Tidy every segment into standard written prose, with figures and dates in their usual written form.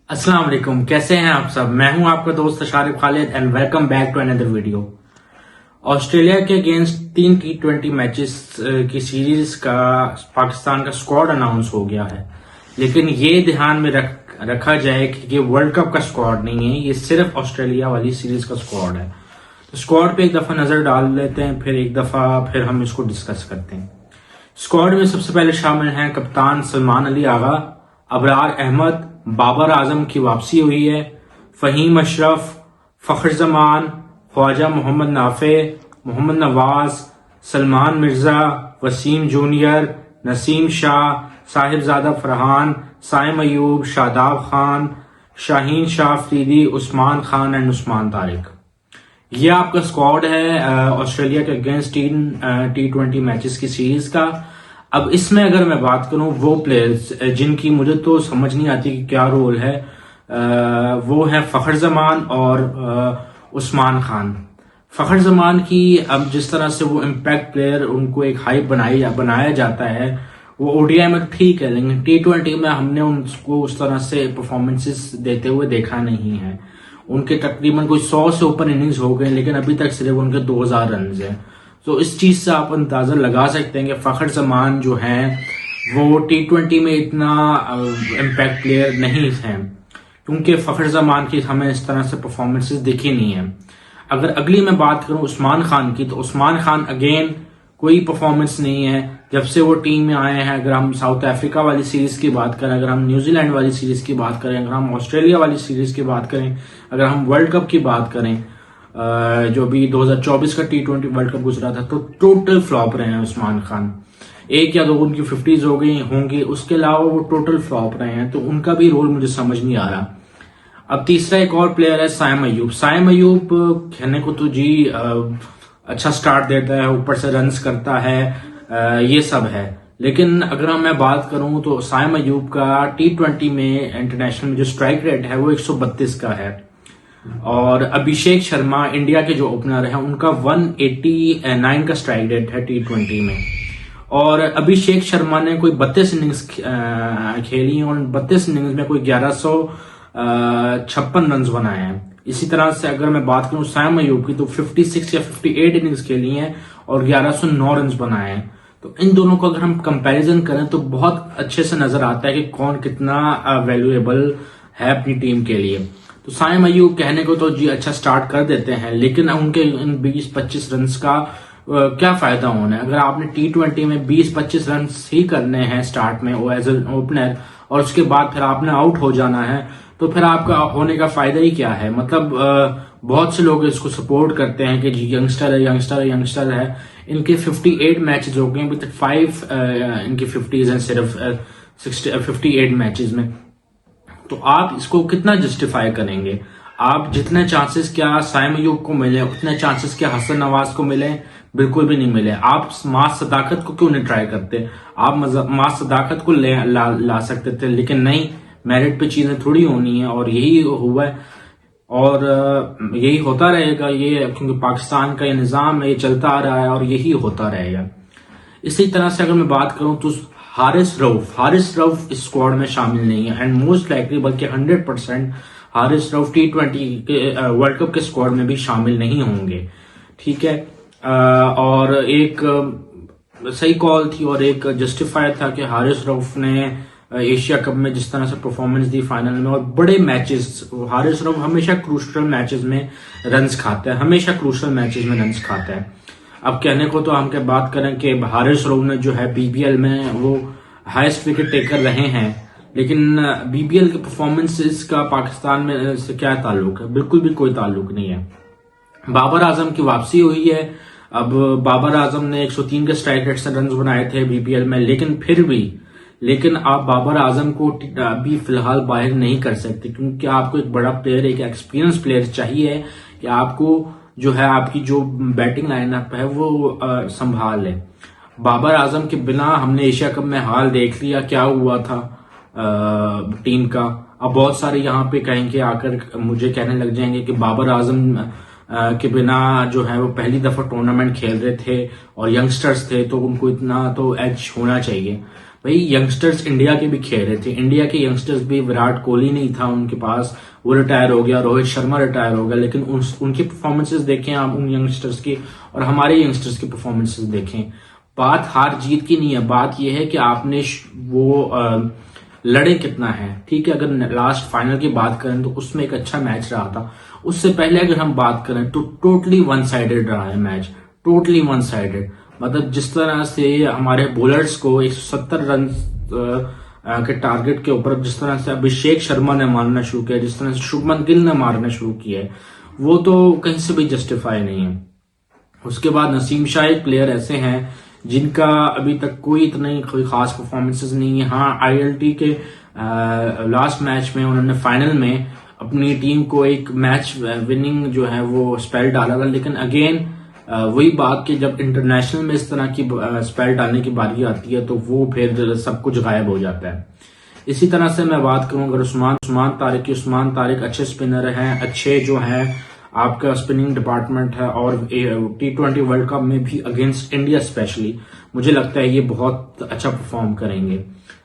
अस्सलाम वालेकुम, कैसे हैं आप सब। मैं हूं आपका दोस्त Sharif Khalid and welcome back to another video. Australia के अगेंस्ट 3 T20 मैचेस की सीरीज का पाकिस्तान का स्क्वाड अनाउंस हो गया है, लेकिन ये ध्यान में रखा जाए कि ये वर्ल्ड कप का स्क्वाड नहीं है, ये सिर्फ ऑस्ट्रेलिया वाली सीरीज का स्क्वाड है। तो स्क्वाड पे एक दफा नजर डाल लेते हैं, फिर हम इसको डिस्कस करते हैं। स्क्वाड में सबसे पहले शामिल हैं कप्तान सलमान अली आगा, अबरार अहमद, बाबर आजम की वापसी हुई है, फहीम अशरफ, फखर जमान, ख्वाजा मोहम्मद नाफे, मोहम्मद नवाज, सलमान मिर्जा, वसीम जूनियर, नसीम शाह, साहिबजादा फरहान, साइम अयूब, शादाब खान, शाहीन शाह अफरीदी, उस्मान खान एंड उस्मान तारिक। ये आपका स्क्वाड है ऑस्ट्रेलिया के अगेंस्ट T20 मैचेस की सीरीज का। अब इसमें अगर मैं बात करूं वो प्लेयर्स जिनकी मुझे तो समझ नहीं आती कि क्या रोल है, वो है फखर जमान और उस्मान खान। फखर जमान की अब जिस तरह से वो इम्पैक्ट प्लेयर उनको एक हाइप बनाया जाता है, वो ओडीआई में ठीक है, लेकिन T20 में हमने उनको उस तरह से परफॉर्मेंसेस देते हुए देखा नहीं है। उनके तकरीबन कोई 100 से ऊपर इनिंग्स हो गए, लेकिन अभी तक सिर्फ उनके 2000 रन है। तो इस चीज से आप अंदाजा लगा सकते हैं कि फखर जमान जो है वो T20 में इतना इम्पैक्ट प्लेयर नहीं है, क्योंकि फखर जमान की हमें इस तरह से परफॉर्मेंसेस दिखी नहीं है। अगर अगली मैं बात करूं उस्मान खान की, तो उस्मान खान अगेन कोई परफॉर्मेंस नहीं है जब से वो टीम में आए हैं। अगर हम साउथ अफ्रीका वाली सीरीज की बात करें, अगर हम न्यूजीलैंड वाली सीरीज की बात करें, अगर हम ऑस्ट्रेलिया वाली सीरीज की बात करें, अगर हम वर्ल्ड कप की बात करें, जो भी 2024 का T20 वर्ल्ड कप गुजरा था, तो टोटल फ्लॉप रहे हैं उस्मान खान। एक या दो उनकी 50s हो गई होंगी, उसके अलावा वो टोटल फ्लॉप रहे हैं, तो उनका भी रोल मुझे समझ नहीं आ रहा। अब तीसरा एक और प्लेयर है साइम अयूब। साइम अयूब कहने को तो जी अच्छा स्टार्ट देता है, ऊपर से रन्स करता है, ये सब है, लेकिन अगर मैं बात करूं तो साइम अयूब का T20 में इंटरनेशनल में जो स्ट्राइक रेट है वो 132 का है, और अभिषेक शर्मा इंडिया के जो ओपनर है उनका 189 का स्ट्राइक रेट है T20 में। और अभिषेक शर्मा ने कोई 32 इनिंग्स खेली हैं, और 32 इनिंग्स में कोई 1156 रन बनाए हैं। इसी तरह से अगर मैं बात करूं साइम अयूब की, तो 56 या 58 इनिंग्स खेली हैं और 1109 रन बनाए हैं। तो इन दोनों को अगर हम कंपैरिजन करें तो बहुत अच्छे से नजर आता है कि कौन कितना वैल्यूएबल है अपनी टीम के लिए। तो साइम अयूब कहने को तो जी अच्छा स्टार्ट कर देते हैं, लेकिन उनके इन 20-25 रन का क्या फायदा होना है। अगर आपने T20 में 20-25 रन ही करने हैं स्टार्ट में एज एन ओपनर, और उसके बाद फिर आपने आउट हो जाना है, तो फिर आपका होने का फायदा ही क्या है। मतलब बहुत से लोग इसको सपोर्ट करते हैं कि जी यंगस्टर है। इनके 58 मैचेस हो गए, अभी तक 5 इनकी 50s हैं सिर्फ 58 मैचेस में। तो आप इसको कितना जस्टिफाई करेंगे। आप जितने चांसेस क्या साइम अयूब को मिले, उतने चांसेस क्या हसन नवाज को मिले, बिल्कुल भी नहीं मिले। आप मास सदाकत को क्यों नहीं ट्राई करते। आप मास सदाकत को ला सकते थे, लेकिन नहीं, मेरिट पे चीजें थोड़ी होनी है, और यही हुआ है और यही होता रहेगा। ये क्योंकि पाकिस्तान का ये निजाम है, ये चलता आ रहा है और यही होता रहेगा। इसी तरह से अगर मैं बात करूं तो हारिस रऊफ इस स्क्वाड में शामिल नहीं है, एंड मोस्ट लाइकली बल्कि 100% हारिस रऊफ T20 के वर्ल्ड कप के स्क्वाड में भी शामिल नहीं होंगे। ठीक है, और एक सही कॉल थी और एक जस्टिफाई था कि हारिस रऊफ ने एशिया कप में जिस तरह से परफॉर्मेंस दी फाइनल में, और बड़े मैचेस, हारिस रऊफ हमेशा क्रूशल मैचेस में रन्स खाता है, अब कहने को तो हम क्या बात करें कि हारिस रऊफ ने जो है BBL में वो हाईएस्ट विकेट टेकर रहे हैं, लेकिन BBL के परफॉर्मेंसेस का पाकिस्तान में से क्या ताल्लुक है, बिल्कुल भी कोई ताल्लुक नहीं है। बाबर आजम की वापसी हुई है। अब बाबर आजम ने 103 के स्ट्राइक रेट से रन बनाए थे BBL में, लेकिन आप बाबर आजम को अभी फिलहाल बाहर नहीं कर सकते, क्योंकि आपको एक बड़ा प्लेयर, एक एक्सपीरियंस प्लेयर चाहिए कि आपको जो है आपकी जो बैटिंग लाइनअप है वो संभाल ले। बाबर आजम के बिना हमने एशिया कप में हाल देख लिया क्या हुआ था टीम का। अब बहुत सारे यहाँ पे कहेंगे, आकर मुझे कहने लग जाएंगे कि बाबर आजम के बिना जो है वो पहली दफा टूर्नामेंट खेल रहे थे और यंगस्टर्स थे, तो उनको इतना तो एज होना चाहिए। भाई यंगस्टर्स इंडिया के भी खेल रहे थे, इंडिया के यंगस्टर्स भी, विराट कोहली नहीं था उनके पास, वो रिटायर हो गया, रोहित शर्मा रिटायर हो गया, लेकिन उनकी परफॉर्मेंसेस देखें आप उन यंगस्टर्स की और हमारे यंगस्टर्स की परफॉर्मेंसेस देखें। बात हार जीत की नहीं है, बात यह है कि आपने वो लड़े कितना है। ठीक है, अगर लास्ट फाइनल की बात करें तो उसमें एक अच्छा मैच रहा था। उससे पहले अगर हम बात करें तो टोटली वन साइडेड रहा है मैच, टोटली वन साइडेड। मतलब जिस तरह से हमारे बॉलर्स को 170 रन के टारगेट के ऊपर जिस तरह से अभिषेक शर्मा ने मारना शुरू किया, जिस तरह से शुभमन गिल ने मारना शुरू किया है, वो तो कहीं से भी जस्टिफाई नहीं है। उसके बाद नसीम शाह एक प्लेयर ऐसे हैं जिनका अभी तक कोई खास परफॉर्मेंसेस नहीं है। हाँ, आईएलटी के लास्ट मैच में उन्होंने फाइनल में अपनी टीम को एक मैच विनिंग जो है वो स्पेल डाला था, लेकिन अगेन वही बात कि जब इंटरनेशनल में इस तरह की स्पेल डालने की बारी आती है तो वो फिर सब कुछ गायब हो जाता है। इसी तरह से मैं बात करूं अगर उस्मान तारिक की, उस्मान तारिक अच्छे स्पिनर हैं, अच्छे जो हैं आपका स्पिनिंग डिपार्टमेंट है, और T20 वर्ल्ड कप में भी अगेंस्ट इंडिया स्पेशली मुझे लगता है ये बहुत अच्छा परफॉर्म करेंगे।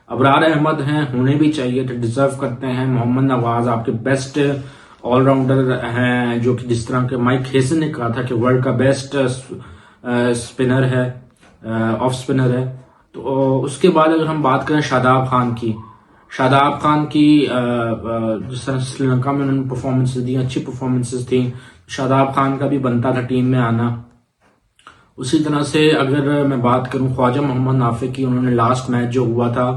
अबरार अहमद हैं, होने भी चाहिए, तो डिजर्व करते हैं। मोहम्मद नवाज आपके बेस्ट ऑलराउंडर हैं, जो कि जिस तरह के माइक हेसन ने कहा था कि वर्ल्ड का बेस्ट स्पिनर है, ऑफ स्पिनर है। तो उसके बाद अगर हम बात करें शादाब खान की, शादाब खान की जिस तरह श्रीलंका में उन्होंने परफॉर्मेंसेस दी, अच्छी परफॉर्मेंसेस थी, शादाब खान का भी बनता था टीम में आना। उसी तरह से अगर मैं बात करूं ख्वाजा मोहम्मद नाफे की, उन्होंने लास्ट मैच जो हुआ था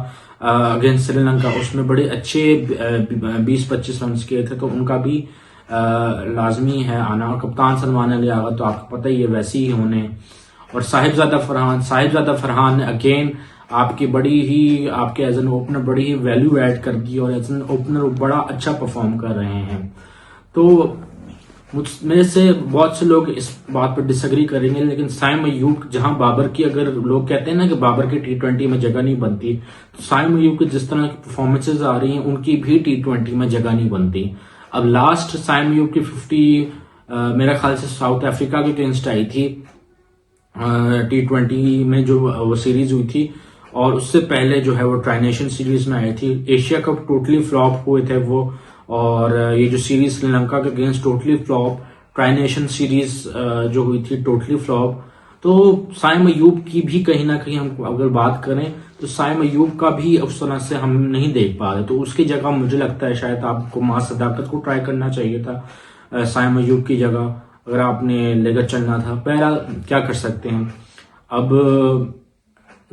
अगेंस्ट श्रीलंका उसमें बड़े अच्छे 20-25 रन किए थे, तो उनका भी लाजमी है आना। और कप्तान सलमान अली आगा तो आपको पता ही है वैसे ही होने। और साहिबजादा फरहान ने अगेन आपकी बड़ी ही आपके एज एन ओपनर बड़ी ही वैल्यू ऐड कर दी और एज एन ओपनर बड़ा अच्छा परफॉर्म कर रहे हैं। तो मेरे से बहुत से लोग इस बात पर डिसएग्री करेंगे, लेकिन साइम अयूब, जहां बाबर की, अगर लोग कहते हैं ना कि बाबर की T20 में जगह नहीं बनती, तो साइम अयूब की जिस तरह की परफॉर्मेंसेज आ रही हैं उनकी भी T20 में जगह नहीं बनती। अब लास्ट साइम अयूब की 50 मेरा ख्याल से साउथ अफ्रीका के अगेंस्ट आई थी T20 में जो वो सीरीज हुई थी, और उससे पहले जो है वो ट्राई नेशन सीरीज में आई थी। एशिया कप टोटली फ्लॉप हुए थे वो, और ये जो सीरीज श्रीलंका के against totally flop, tri nation series जो हुई थी टोटली फ्लॉप। तो साइम अयूब की भी कहीं ना कहीं हम अगर बात करें तो साइम अयूब का भी उस तरह से हम नहीं देख पा रहे, तो उसकी जगह मुझे लगता है शायद आपको मां सदाकत को ट्राई करना चाहिए था साइम अयूब की जगह, अगर आपने लेकर चलना था। पहला क्या कर सकते हैं। अब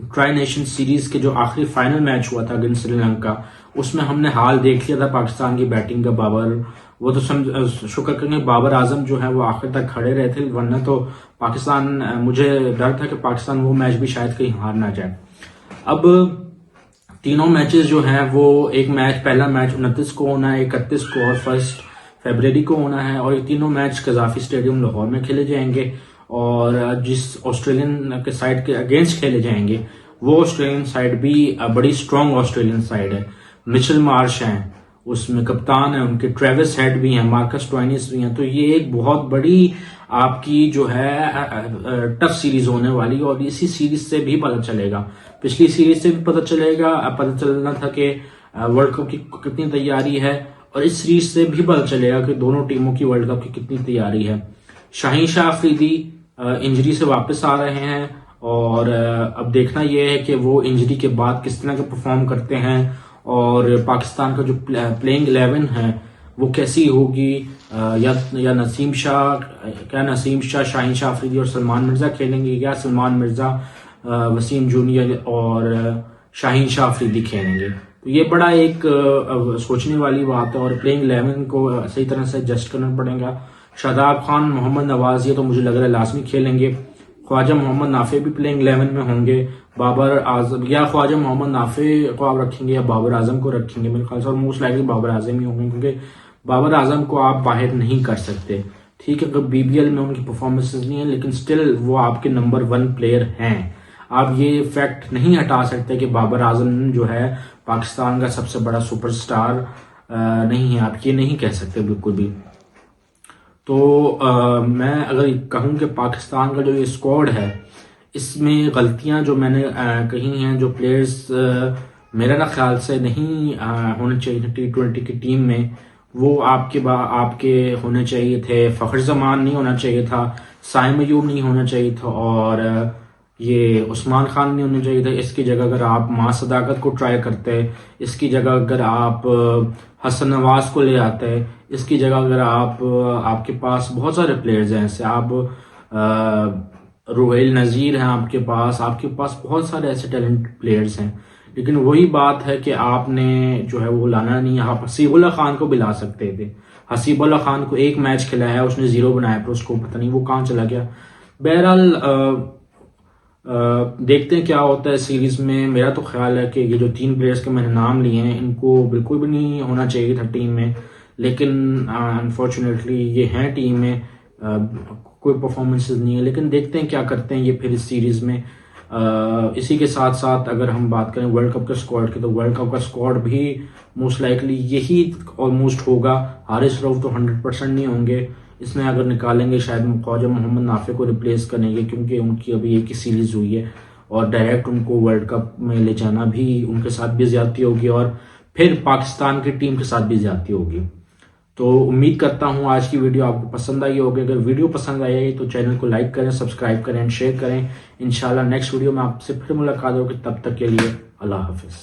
ट्राई नेशन सीरीज के जो आखिरी फाइनल मैच हुआ था अगेंस्ट श्रीलंका, उसमें हमने हाल देख लिया था पाकिस्तान की बैटिंग का। बाबर, वो तो शुक्र करेंगे बाबर आजम जो है वो आखिर तक खड़े रहे थे, वरना तो पाकिस्तान, मुझे डर था कि पाकिस्तान वो मैच भी शायद कहीं हार ना जाए। अब तीनों मैचेस जो हैं वो, एक मैच, पहला मैच 29 को होना है, 31 को और 1 फरवरी को होना है, और ये तीनों मैच कजाफी स्टेडियम लाहौर में खेले जाएंगे। और जिस ऑस्ट्रेलियन के साइड के अगेंस्ट खेले जाएंगे वो ऑस्ट्रेलियन साइड भी बड़ी स्ट्रांग ऑस्ट्रेलियन साइड है। मिचेल मार्श हैं, उसमें कप्तान है उनके, ट्रेविस हेड भी हैं, मार्कस स्टोइनिस भी हैं। तो ये एक बहुत बड़ी आपकी जो है टफ सीरीज होने वाली, और इसी सीरीज से भी पता चलेगा, पिछली सीरीज से भी पता चलना था कि वर्ल्ड कप की कितनी तैयारी है, और इस सीरीज से भी पता चलेगा कि दोनों टीमों की वर्ल्ड कप की कितनी तैयारी है। शाहीन शाह अफरीदी इंजरी से वापस आ रहे हैं, और अब देखना यह है कि वो इंजरी के बाद किस तरह का परफॉर्म करते हैं, और पाकिस्तान का जो प्लेइंग 11 है वो कैसी होगी, या नसीम शाह, शाहीन शाह अफरीदी और सलमान मिर्जा खेलेंगे, या सलमान मिर्जा, वसीम जूनियर और शाहीन शाह अफरीदी खेलेंगे। तो ये बड़ा एक सोचने वाली बात है, और प्लेइंग 11 को सही तरह से एडजस्ट करना पड़ेगा। शादाब खान, मोहम्मद नवाज, ये तो मुझे लग रहा है लाजमी खेलेंगे। ख्वाजा मोहम्मद नाफे भी प्लेइंग 11 में होंगे। बाबर आजम, या ख्वाजा मोहम्मद नाफे को आप रखेंगे या बाबर आजम को रखेंगे, मेरे ख्याल से मोस्ट लाइकली बाबर आजम ही होंगे, क्योंकि बाबर आजम को आप बाहर नहीं कर सकते। ठीक है, अगर BBL में उनकी परफॉर्मेंसेज नहीं है, लेकिन स्टिल वो आपके नंबर 1 प्लेयर हैं। आप ये फैक्ट नहीं हटा सकते कि बाबर आजम जो है पाकिस्तान का सबसे बड़ा सुपरस्टार नहीं है, आप ये नहीं कह सकते बिल्कुल भी। तो मैं अगर कहूं कि पाकिस्तान का जो ये स्क्वाड है, इसमें गलतियां जो मैंने कही हैं, जो प्लेयर्स मेरा ना ख्याल से नहीं होने चाहिए थे T20 की टीम में, वो आपके होने चाहिए थे। फ़खर जमान नहीं होना चाहिए था, साइम अयूब नहीं होना चाहिए था, और ये उस्मान खान नहीं होना चाहिए था। इसकी जगह अगर आप मां सदाकत को ट्राई करते, इसकी जगह अगर आप हसन नवाज को ले आते, इसकी जगह अगर आपके पास बहुत सारे प्लेयर्स हैं, ऐसे आप रुहेल नज़ीर हैं आपके पास बहुत सारे ऐसे टैलेंट प्लेयर्स हैं, लेकिन वही बात है कि आपने जो है वो लाना नहीं। आप हसीबुल्ला खान को भी ला सकते थे। हसीबुल्ला खान को एक मैच खिलाया, उसने 0 बनाया, पर उसको पता नहीं वो कहाँ चला गया। बहरहाल देखते हैं क्या होता है सीरीज में। मेरा तो ख्याल है कि ये जो 3 प्लेयर्स के मैंने नाम लिए हैं, इनको बिल्कुल भी नहीं होना चाहिए था टीम में, लेकिन अनफॉर्चुनेटली ये हैं टीम में। कोई परफॉर्मेंसेस नहीं है, लेकिन देखते हैं क्या करते हैं ये फिर इस सीरीज में। इसी के साथ साथ अगर हम बात करें वर्ल्ड कप के स्क्वाड की, तो वर्ल्ड कप का स्क्वाड भी मोस्ट लाइकली यही ऑलमोस्ट होगा। हारिस रऊफ तो 100% नहीं होंगे, इसमें अगर निकालेंगे शायद ख्वाजा मोहम्मद नाफे को रिप्लेस करेंगे, क्योंकि उनकी अभी एक ही सीरीज हुई है और डायरेक्ट उनको वर्ल्ड कप में ले जाना भी उनके साथ भी ज्यादती होगी, और फिर पाकिस्तान की टीम के साथ भी ज्यादती होगी। तो उम्मीद करता हूँ आज की वीडियो आपको पसंद आई होगी। अगर वीडियो पसंद आई है तो चैनल को लाइक करें, सब्सक्राइब करें एंड शेयर करें। इंशाल्लाह नेक्स्ट वीडियो में आपसे फिर मुलाकात होगी, तब तक के लिए अल्लाह हाफिज।